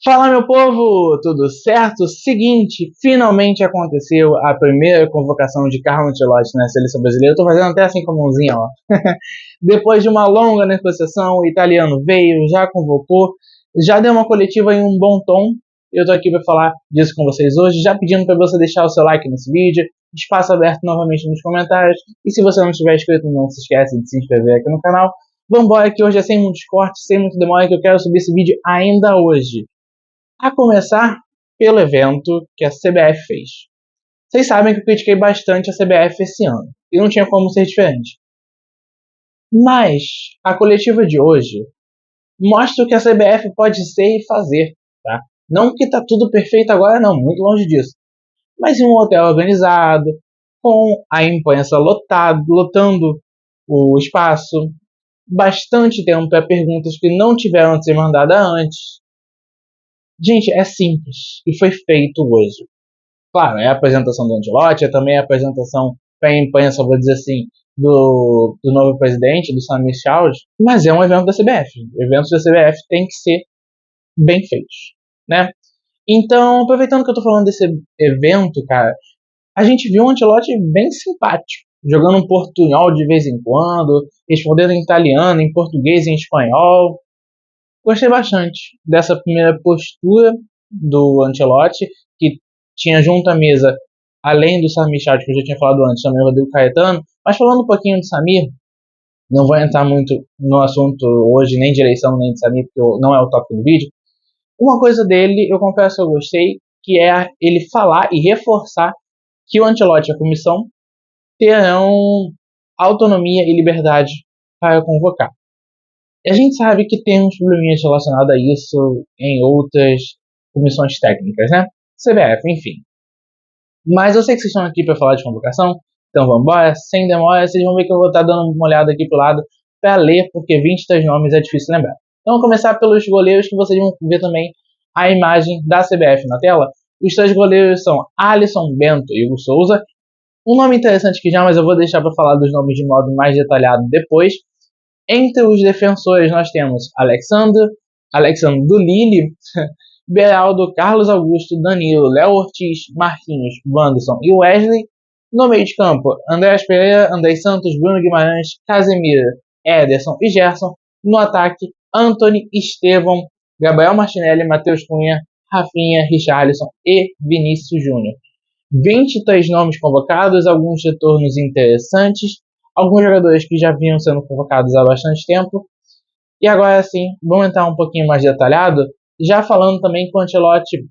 Fala, meu povo, tudo certo? Seguinte, finalmente aconteceu a primeira convocação de Carlo Ancelotti na seleção brasileira. Eu tô fazendo até assim com a mãozinha, ó. Depois de uma longa negociação, o italiano veio, já convocou, já deu uma coletiva em um bom tom. Eu tô aqui para falar disso com vocês hoje, já pedindo para você deixar o seu like nesse vídeo, espaço aberto novamente nos comentários. E se você não estiver inscrito, não se esquece de se inscrever aqui no canal. Vambora, que hoje é sem muitos cortes, sem muito demora, que eu quero subir esse vídeo ainda hoje. A começar pelo evento que a CBF fez. Vocês sabem que eu critiquei bastante a CBF esse ano, e não tinha como ser diferente. Mas a coletiva de hoje mostra o que a CBF pode ser e fazer, tá? Não que tá tudo perfeito agora não, muito longe disso. Mas em um hotel organizado, com a imprensa lotando o espaço, bastante tempo para perguntas que não tiveram de ser mandadas antes. Gente, é simples e foi feito hoje. Claro, é a apresentação do Ancelotti, é também a apresentação para a imprensa, vou dizer assim, do novo presidente, do Samir Chaude, mas é um evento da CBF. Eventos da CBF têm que ser bem feitos, né? Então, aproveitando que eu tô falando desse evento, cara, a gente viu um Ancelotti bem simpático, jogando um portunhol de vez em quando, respondendo em italiano, em português, em espanhol. Gostei bastante dessa primeira postura do Ancelotti, que tinha junto à mesa, além do Samir Chad, que eu já tinha falado antes, também o Rodrigo Caetano. Mas falando um pouquinho de Samir, não vou entrar muito no assunto hoje, nem de eleição, nem de Samir, porque não é o tópico do vídeo. Uma coisa dele, eu confesso que eu gostei, que é ele falar e reforçar que o Ancelotti e a comissão terão autonomia e liberdade para convocar. A gente sabe que tem uns probleminhas relacionados a isso em outras comissões técnicas, né? CBF, enfim. Mas eu sei que vocês estão aqui para falar de convocação, então vamos embora. Sem demora, vocês vão ver que eu vou estar dando uma olhada aqui pro lado para ler, porque 23 nomes é difícil lembrar. Então vamos começar pelos goleiros, que vocês vão ver também a imagem da CBF na tela. Os 3 goleiros são Alisson, Bento e Hugo Souza. Um nome interessante que já, mas eu vou deixar para falar dos nomes de modo mais detalhado depois. Entre os defensores nós temos Alexandre do Lille, Beraldo, Carlos Augusto, Danilo, Léo Ortiz, Marquinhos, Wanderson e Wesley. No meio de campo, Andrés Pereira, André Santos, Bruno Guimarães, Casemiro, Ederson e Gerson. No ataque, Antony, Estevão, Gabriel Martinelli, Matheus Cunha, Rafinha, Richarlison e Vinícius Júnior. 23 nomes convocados, alguns retornos interessantes, alguns jogadores que já vinham sendo convocados há bastante tempo. E agora sim, vamos entrar um pouquinho mais detalhado, já falando também que o Ancelotti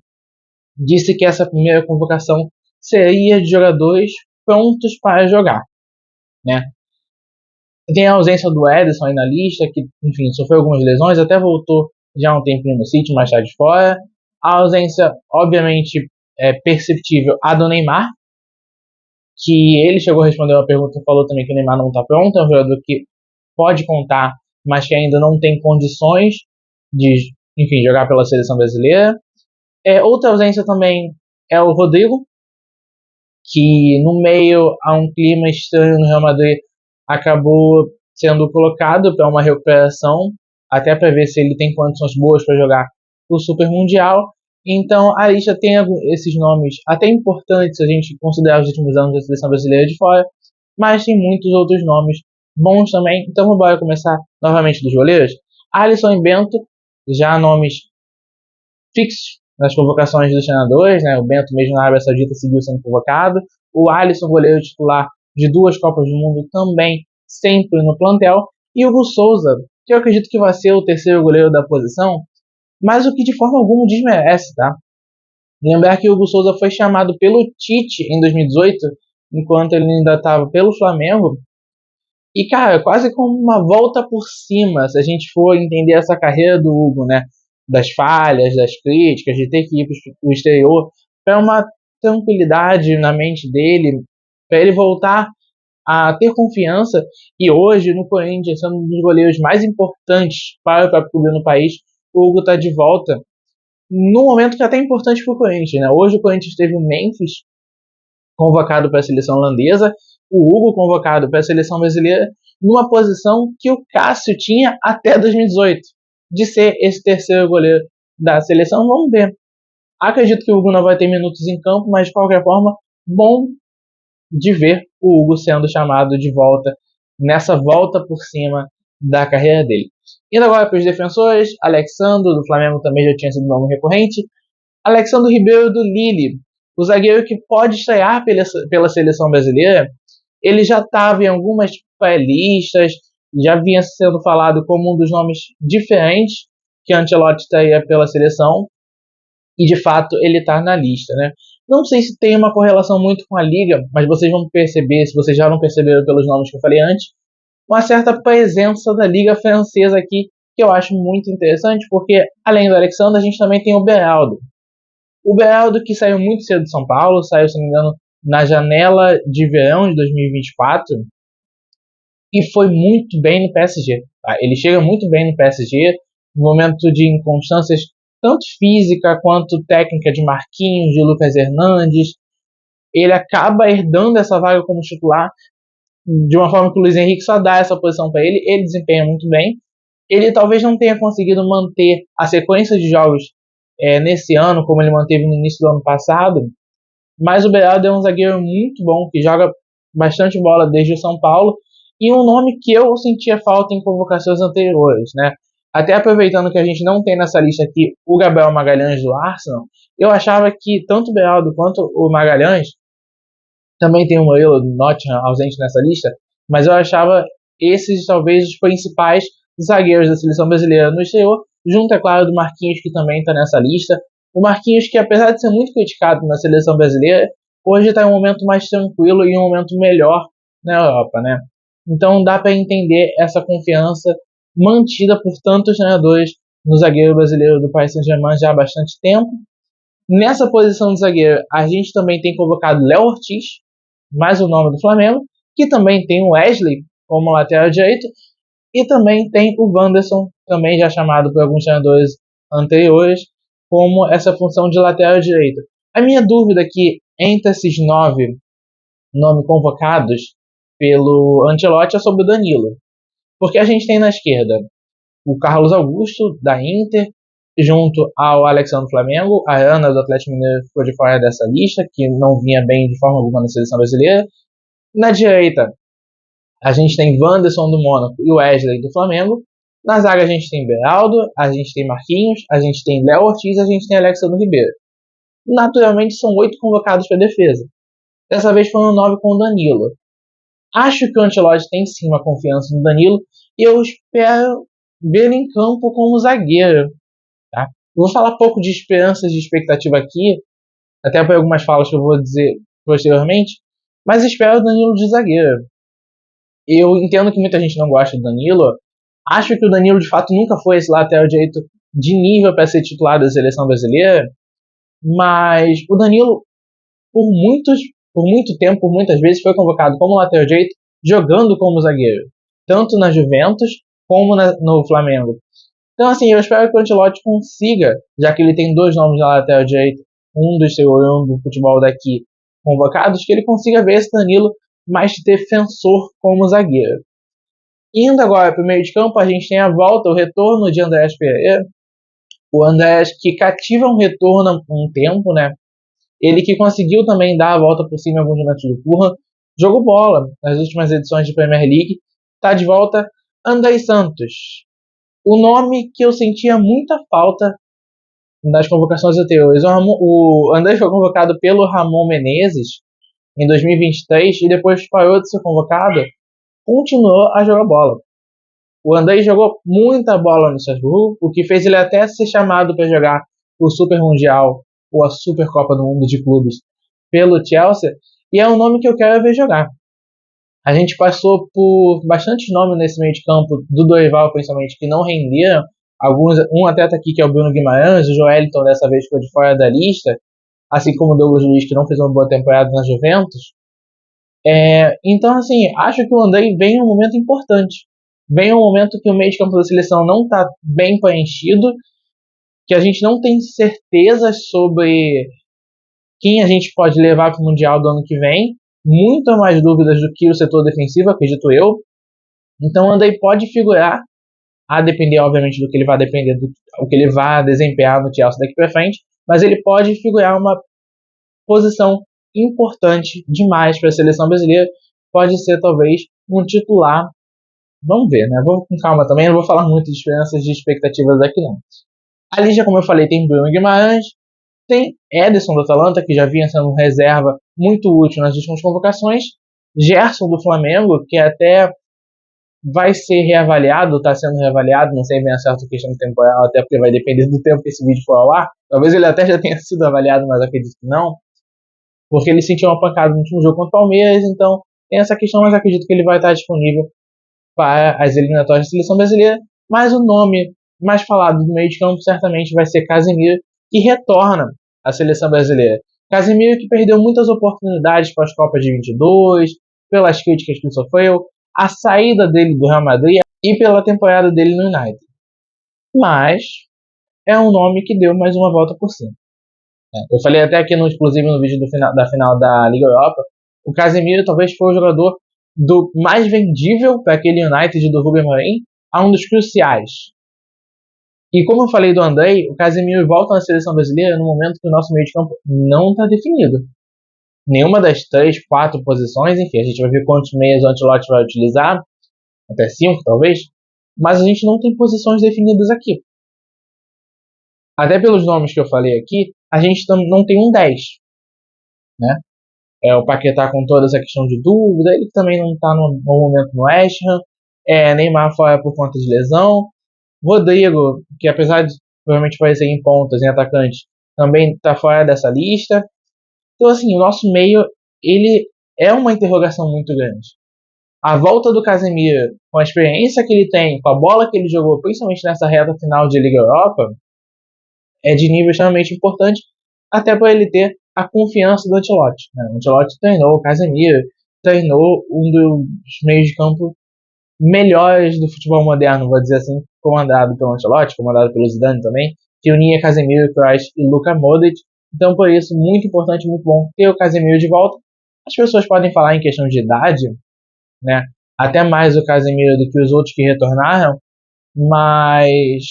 disse que essa primeira convocação seria de jogadores prontos para jogar, né? Tem a ausência do Ederson aí na lista, que, enfim, sofreu algumas lesões, até voltou já há um tempinho no City, mas está de fora. A ausência, obviamente, é perceptível a do Neymar, que ele chegou a responder uma pergunta e falou também que o Neymar não está pronto, é um jogador que pode contar, mas que ainda não tem condições de, enfim, jogar pela seleção brasileira. Outra ausência também é o Rodrigo, que no meio a um clima estranho no Real Madrid acabou sendo colocado para uma recuperação, até para ver se ele tem condições boas para jogar o Super Mundial. Então a lista tem esses nomes até importantes se a gente considerar os últimos anos da seleção brasileira de fora, mas tem muitos outros nomes bons também. Então vamos começar novamente dos goleiros. Alisson e Bento, já nomes fixos nas convocações dos treinadores, né? O Bento mesmo na Arábia Saudita seguiu sendo convocado. O Alisson, goleiro titular de 2 Copas do Mundo, também sempre no plantel. E o Hugo Souza, que eu acredito que vai ser o terceiro goleiro da posição, mas o que de forma alguma desmerece, tá? Lembrar que o Hugo Souza foi chamado pelo Tite em 2018, enquanto ele ainda estava pelo Flamengo. E, cara, quase como uma volta por cima, se a gente for entender essa carreira do Hugo, né? Das falhas, das críticas, de ter que ir para o exterior, para uma tranquilidade na mente dele, para ele voltar a ter confiança. E hoje, no Corinthians, sendo um dos goleiros mais importantes para o próprio clube no país, o Hugo está de volta num momento que é até importante para o Corinthians, né? Hoje o Corinthians teve o Memphis convocado para a seleção holandesa, o Hugo convocado para a seleção brasileira, numa posição que o Cássio tinha até 2018, de ser esse terceiro goleiro da seleção, vamos ver. Acredito que o Hugo não vai ter minutos em campo, mas de qualquer forma, bom de ver o Hugo sendo chamado de volta nessa volta por cima da carreira dele. Indo agora para os defensores, Alexandro do Flamengo também já tinha sido nome recorrente, Alexandro Ribeiro do Lille, o zagueiro que pode estrear pela seleção brasileira. Ele já estava em algumas pré-listas, já vinha sendo falado como um dos nomes diferentes que Ancelotti estaria pela seleção, e de fato ele está na lista, né? Não sei se tem uma correlação muito com a liga, mas vocês vão perceber, se vocês já não perceberam pelos nomes que eu falei antes, uma certa presença da liga francesa aqui, que eu acho muito interessante, porque além do Alexandre, a gente também tem o Beraldo. O Beraldo que saiu muito cedo de São Paulo, saiu, se não me engano, na janela de verão de 2024, e foi muito bem no PSG. Tá? Ele chega muito bem no PSG, no momento de inconstâncias tanto física quanto técnica de Marquinhos, de Lucas Hernandes. Ele acaba herdando essa vaga como titular de uma forma que o Luiz Henrique só dá essa posição para ele. Ele desempenha muito bem. Ele talvez não tenha conseguido manter a sequência de jogos nesse ano, como ele manteve no início do ano passado, mas o Beraldo é um zagueiro muito bom, que joga bastante bola desde o São Paulo, e um nome que eu sentia falta em convocações anteriores, né? Até aproveitando que a gente não tem nessa lista aqui o Gabriel Magalhães do Arsenal, eu achava que tanto o Beraldo quanto o Magalhães, também tem o Murilo do Nottingham ausente nessa lista, mas eu achava esses talvez os principais zagueiros da seleção brasileira no exterior, junto, é claro, do Marquinhos, que também está nessa lista. O Marquinhos, que apesar de ser muito criticado na seleção brasileira, hoje está em um momento mais tranquilo e um momento melhor na Europa, né? Então dá para entender essa confiança mantida por tantos treinadores no zagueiro brasileiro do Paris Saint-Germain já há bastante tempo. Nessa posição de zagueiro, a gente também tem colocado Léo Ortiz, mais o nome do Flamengo, que também tem o Wesley como lateral direito, e também tem o Wanderson, também já chamado por alguns treinadores anteriores, como essa função de lateral direito. A minha dúvida aqui, entre esses 9 nomes convocados pelo Ancelotti, é sobre o Danilo. Porque a gente tem na esquerda o Carlos Augusto, da Inter, junto ao Alexandre do Flamengo. A Ana do Atlético Mineiro ficou de fora dessa lista, que não vinha bem de forma alguma na seleção brasileira. Na direita, a gente tem Wanderson do Mônaco e Wesley do Flamengo. Na zaga a gente tem Beraldo, a gente tem Marquinhos, a gente tem Léo Ortiz, a gente tem Alexandre Ribeiro. Naturalmente são 8 convocados para a defesa. Dessa vez foram 9 com o Danilo. Acho que o Ancelotti tem sim uma confiança no Danilo e eu espero ver ele em campo como zagueiro. Tá? Eu vou falar pouco de esperanças e expectativa aqui, até por algumas falas que eu vou dizer posteriormente, mas espero o Danilo de zagueiro. Eu entendo que muita gente não gosta do Danilo. Acho que o Danilo, de fato, nunca foi esse lateral direito de nível para ser titular da seleção brasileira. Mas o Danilo, por muito tempo, por muitas vezes, foi convocado como lateral direito, jogando como zagueiro. Tanto na Juventus, como no Flamengo. Então, assim, eu espero que o Ancelotti consiga, já que ele tem 2 nomes na lateral direito, um do exterior e um do futebol daqui, convocados, que ele consiga ver esse Danilo mais defensor como zagueiro. Indo agora para o meio de campo, a gente tem a volta, o retorno de Andreas Pereira. O Andreas que cativa um retorno há um tempo, né? Ele que conseguiu também dar a volta por cima em alguns momentos do Fulham. Jogou bola nas últimas edições de Premier League. Está de volta. André Santos. O nome que eu sentia muita falta nas convocações anteriores. O André foi convocado pelo Ramon Menezes em 2023 e depois parou de ser convocado, continuou a jogar bola. O André jogou muita bola no Strasbourg, o que fez ele até ser chamado para jogar o Super Mundial ou a Supercopa do Mundo de Clubes pelo Chelsea, e é um nome que eu quero ver jogar. A gente passou por bastante nomes nesse meio de campo, do Dorival principalmente, que não renderam. Um até tá aqui, que é o Bruno Guimarães, o Joelinton dessa vez ficou de fora da lista, assim como o Douglas Luiz, que não fez uma boa temporada na Juventus. Então, assim, acho que o André vem em um momento importante. Vem em um momento que o meio de campo da seleção não está bem preenchido, que a gente não tem certezas sobre quem a gente pode levar para o Mundial do ano que vem. Muito mais dúvidas do que o setor defensivo, acredito eu. Então o André pode figurar a depender, obviamente, do que ele vai depender do o que ele vai desempenhar no Chelsea daqui para frente, mas ele pode figurar uma posição importante demais para a seleção brasileira, pode ser talvez um titular. Vamos ver, né? Vou com calma também, não vou falar muito de esperanças de expectativas aqui não. Ali já, como eu falei, tem Bruno Guimarães, tem Ederson do Atalanta, que já vinha sendo reserva muito útil nas últimas convocações, Gerson do Flamengo, que até vai ser reavaliado, está sendo reavaliado, não sei bem a certa questão temporal, até porque vai depender do tempo que esse vídeo for ao ar. Talvez ele até já tenha sido avaliado, mas acredito que não, porque ele sentiu uma pancada no último jogo contra o Palmeiras, então tem essa questão, mas acredito que ele vai estar disponível para as eliminatórias da seleção brasileira. Mas o nome mais falado do meio de campo certamente vai ser Casemiro, que retorna à seleção brasileira. Casemiro que perdeu muitas oportunidades para as Copas de 22, pelas críticas que sofreu, a saída dele do Real Madrid e pela temporada dele no United. Mas é um nome que deu mais uma volta por cima. Eu falei até aqui inclusive no vídeo da final da Liga Europa, o Casemiro talvez foi o jogador do mais vendível para aquele United do Rubem Amorim a um dos cruciais. E como eu falei do Andrei, o Casemiro volta na seleção brasileira no momento que o nosso meio de campo não está definido. Nenhuma das 3, 4 posições, enfim, a gente vai ver quantos meias o Ancelotti vai utilizar, até 5 talvez, mas a gente não tem posições definidas aqui. Até pelos nomes que eu falei aqui, a gente não tem um 10, né? O Paquetá com toda essa questão de dúvida, ele também não está no momento no West Ham, Neymar fora por conta de lesão, Rodrigo, que apesar de provavelmente aparecer em pontas, em atacantes, também está fora dessa lista. Então assim, o nosso meio, ele é uma interrogação muito grande. A volta do Casemiro, com a experiência que ele tem, com a bola que ele jogou, principalmente nessa reta final de Liga Europa, é de nível extremamente importante, até para ele ter a confiança do Ancelotti. Né? O Ancelotti treinou o Casemiro, treinou um dos meios de campo melhores do futebol moderno, vou dizer assim, comandado pelo Ancelotti, comandado pelo Zidane também, que unia Casemiro, Kroos e Luka Modric. Então, por isso, muito importante, muito bom ter o Casemiro de volta. As pessoas podem falar em questão de idade, né? Até mais o Casemiro do que os outros que retornaram, mas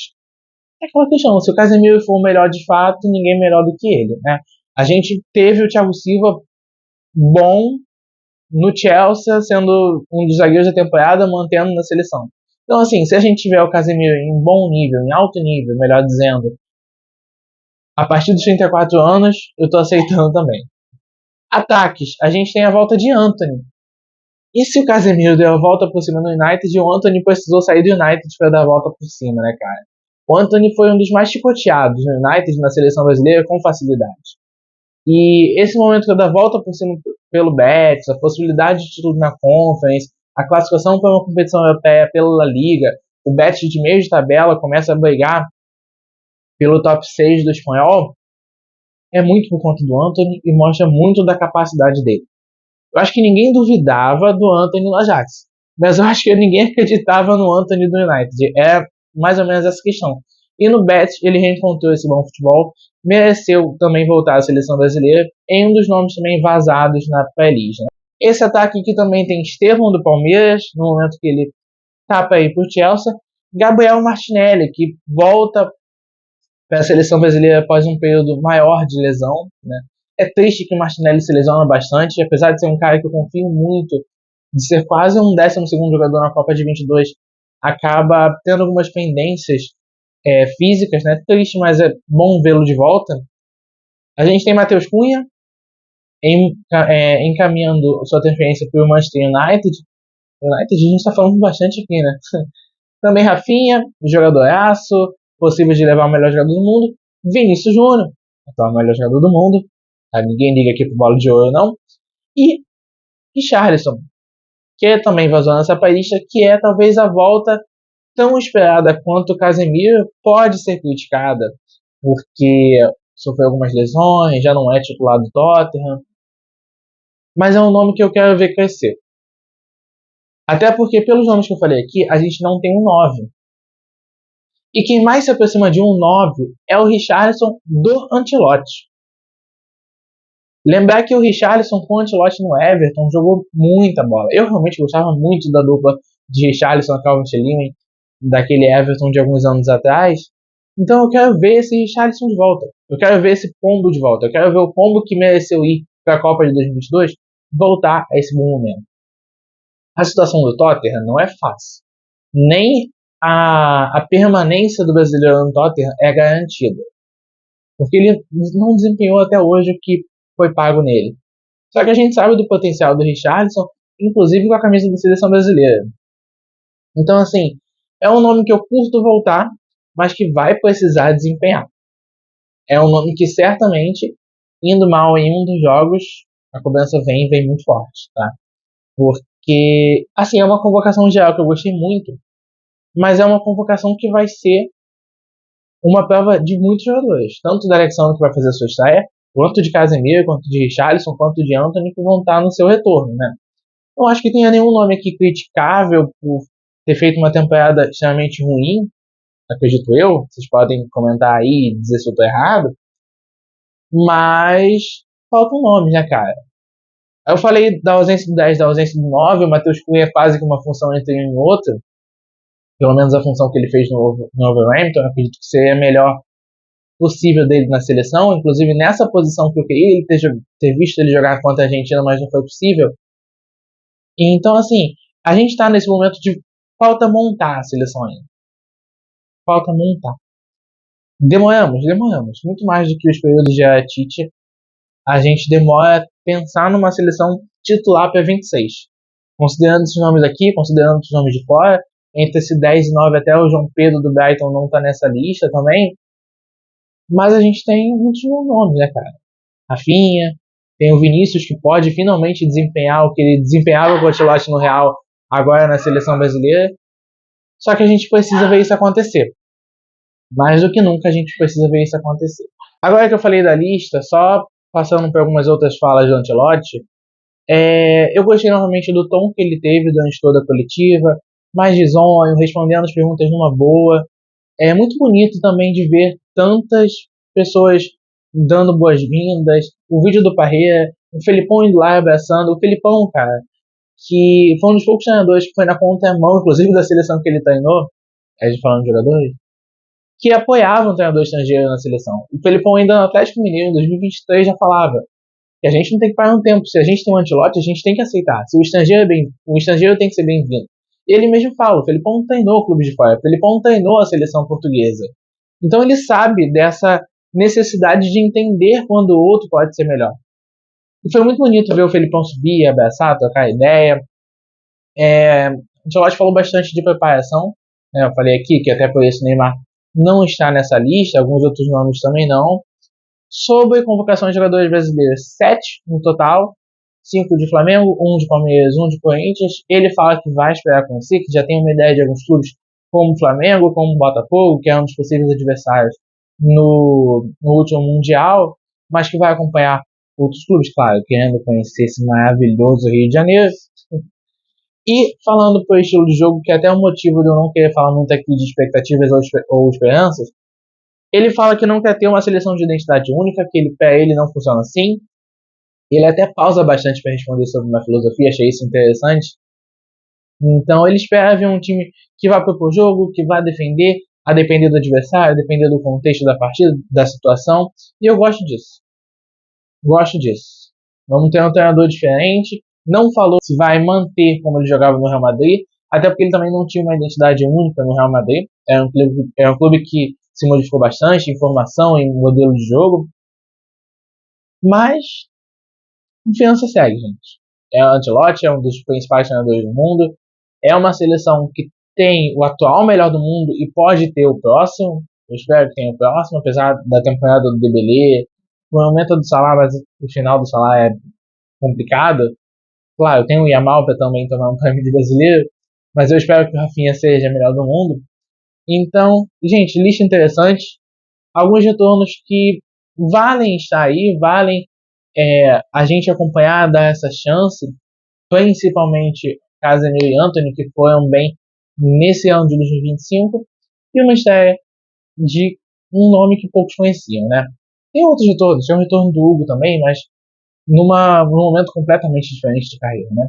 é aquela questão, se o Casemiro for o melhor de fato, ninguém é melhor do que ele, né? A gente teve o Thiago Silva bom no Chelsea, sendo um dos zagueiros da temporada, mantendo na seleção. Então, assim, se a gente tiver o Casemiro em bom nível, em alto nível, melhor dizendo, a partir dos 34 anos, eu tô aceitando também. Ataques, a gente tem a volta de Antony. E se o Casemiro deu a volta por cima no United, o Antony precisou sair do United para dar a volta por cima, né, cara? O Antony foi um dos mais chicoteados no United, na seleção brasileira, com facilidade. E esse momento da volta por cima pelo Betis, a possibilidade de título na Conference, a classificação para uma competição europeia pela La Liga, o Betis de meio de tabela começa a brigar pelo top 6 do espanhol, é muito por conta do Antony e mostra muito da capacidade dele. Eu acho que ninguém duvidava do Antony no Ajax, mas eu acho que ninguém acreditava no Antony do United. É mais ou menos essa questão. E no Betis ele reencontrou esse bom futebol, mereceu também voltar à seleção brasileira em um dos nomes também vazados na pré-lista. Né? Esse ataque aqui também tem Estevão do Palmeiras, no momento que ele tá para ir para o Chelsea, Gabriel Martinelli, que volta para a seleção brasileira após um período maior de lesão. Né? É triste que o Martinelli se lesiona bastante, apesar de ser um cara que eu confio muito, de ser quase um 12º jogador na Copa de 22, acaba tendo algumas pendências físicas, né? Triste, mas é bom vê-lo de volta. A gente tem Matheus Cunha encaminhando sua transferência para o Manchester United. A gente está falando bastante aqui, né? Também Rafinha, jogadoraço, possível de levar o melhor jogador do mundo. Vinícius Júnior, atual melhor jogador do mundo. Tá? Ninguém liga aqui pro Bola de Ouro, não. E Richarlison, que também vazou nessa palestra, que é talvez a volta tão esperada quanto o Casemiro, pode ser criticada, porque sofreu algumas lesões, já não é titular do Tottenham, mas é um nome que eu quero ver crescer. Até porque, pelos nomes que eu falei aqui, a gente não tem um 9. E quem mais se aproxima de um 9 é o Richarlison do Ancelotti. Lembrar que o Richarlison com o Ancelotti no Everton jogou muita bola. Eu realmente gostava muito da dupla de Richarlison e Calvert-Lewin. daquele Everton de alguns anos atrás. Então eu quero ver esse Richarlison de volta. Eu quero ver esse Pombo de volta. Eu quero ver o Pombo que mereceu ir para a Copa de 2022 voltar a esse bom momento. A situação do Tottenham não é fácil. Nem a permanência do brasileiro no Tottenham é garantida. Porque ele não desempenhou até hoje o que foi pago nele. Só que a gente sabe do potencial do Richarlison, inclusive com a camisa da seleção brasileira. Então, assim, é um nome que eu curto voltar, mas que vai precisar desempenhar. É um nome que certamente, indo mal em um dos jogos, a cobrança vem muito forte, tá? Porque, assim, é uma convocação geral que eu gostei muito, mas é uma convocação que vai ser uma prova de muitos jogadores. Tanto da Alexandre, que vai fazer a sua estreia, quanto de Casemiro, quanto de Richarlison, quanto de Antony, que vão estar no seu retorno, né? Não acho que tenha nenhum nome aqui criticável por ter feito uma temporada extremamente ruim, acredito eu. Vocês podem comentar aí e dizer se eu tô errado. Mas faltam nomes, né, cara? Eu falei da ausência do 10, da ausência do 9. O Matheus Cunha é quase que uma função entre um e outra. Pelo menos a função que ele fez no Wolverhampton. Eu acredito que seria a melhor possível dele na seleção. Inclusive nessa posição que eu queria ele ter visto ele jogar contra a Argentina, mas não foi possível. Então, assim, a gente está nesse momento de falta montar a seleção ainda. Falta montar. Demoramos. Muito mais do que os períodos de Tite. A gente demora a pensar numa seleção titular para 26. Considerando esses nomes aqui, considerando os nomes de fora, entre esse 10 e 9 até o João Pedro do Brighton não tá nessa lista também. Mas a gente tem muitos nomes, né, cara? Rafinha, tem o Vinícius que pode finalmente desempenhar o que ele desempenhava com o Ancelotti no Real, agora na seleção brasileira. Só que a gente precisa ver isso acontecer. Mais do que nunca a gente precisa ver isso acontecer. Agora que eu falei da lista, só passando por algumas outras falas do Ancelotti, eu gostei novamente do tom que ele teve durante toda a coletiva, mais risonho, respondendo as perguntas numa boa. É muito bonito também de ver tantas pessoas dando boas-vindas. O vídeo do Parreira, o Felipão indo lá abraçando. O Felipão, cara, que foi um dos poucos treinadores que foi na contramão, inclusive da seleção que ele treinou, a gente falando de jogadores, que apoiavam o treinador estrangeiro na seleção. O Felipão ainda no Atlético Mineiro, em 2023, já falava que a gente não tem que parar um tempo. Se a gente tem um Ancelotti, a gente tem que aceitar. Se o estrangeiro tem que ser bem-vindo. E ele mesmo fala, o Felipão não treinou o clube de fora, o Felipão não treinou a seleção portuguesa. Então ele sabe dessa necessidade de entender quando o outro pode ser melhor. E foi muito bonito ver o Felipão subir, abraçar, trocar ideia. O Ancelotti falou bastante de preparação. Eu falei aqui que até por isso o Neymar não está nessa lista, alguns outros nomes também não. Sobre convocação de jogadores brasileiros, 7 no total, 5 de Flamengo, 1 de Palmeiras, 1 de Corinthians. Ele fala que vai esperar conhecer, que já tem uma ideia de alguns clubes como o Flamengo, como o Botafogo, que é um dos possíveis adversários no último Mundial, mas que vai acompanhar outros clubes, claro, querendo conhecer esse maravilhoso Rio de Janeiro. E falando por estilo de jogo, que é até um motivo de eu não querer falar muito aqui de expectativas ou esperanças, ele fala que não quer ter uma seleção de identidade única, que para ele não funciona assim. Ele até pausa bastante para responder sobre uma filosofia, achei isso interessante. Então ele espera ver um time que vai propor jogo, que vai defender, a depender do adversário, a depender do contexto da partida, da situação. E eu gosto disso. Vamos ter um treinador diferente. Não falou se vai manter como ele jogava no Real Madrid, até porque ele também não tinha uma identidade única no Real Madrid. Era um clube que se modificou bastante em formação, em modelo de jogo. Mas confiança segue, gente. O Ancelotti é um dos principais treinadores do mundo. É uma seleção que tem o atual melhor do mundo e pode ter o próximo. Eu espero que tenha o próximo, apesar da temporada do Dembélé. O aumento do salário, mas o final do salário é complicado. Claro, tem o Yamal para também tomar um prêmio de brasileiro, mas eu espero que o Rafinha seja melhor do mundo. Então, gente, lista interessante. Alguns retornos que valem estar aí, valem a gente acompanhar, dar essa chance, principalmente Casemiro e Antony, que foram bem nesse ano de 2025, e uma estreia de um nome que poucos conheciam, né? Tem outros retornos, tem o retorno do Hugo também, mas num momento completamente diferente de carreira, né?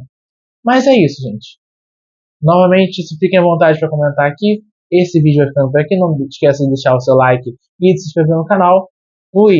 Mas é isso, gente. Novamente, se fiquem à vontade para comentar aqui. Esse vídeo vai ficando por aqui. Não esqueça de deixar o seu like e de se inscrever no canal. Fui!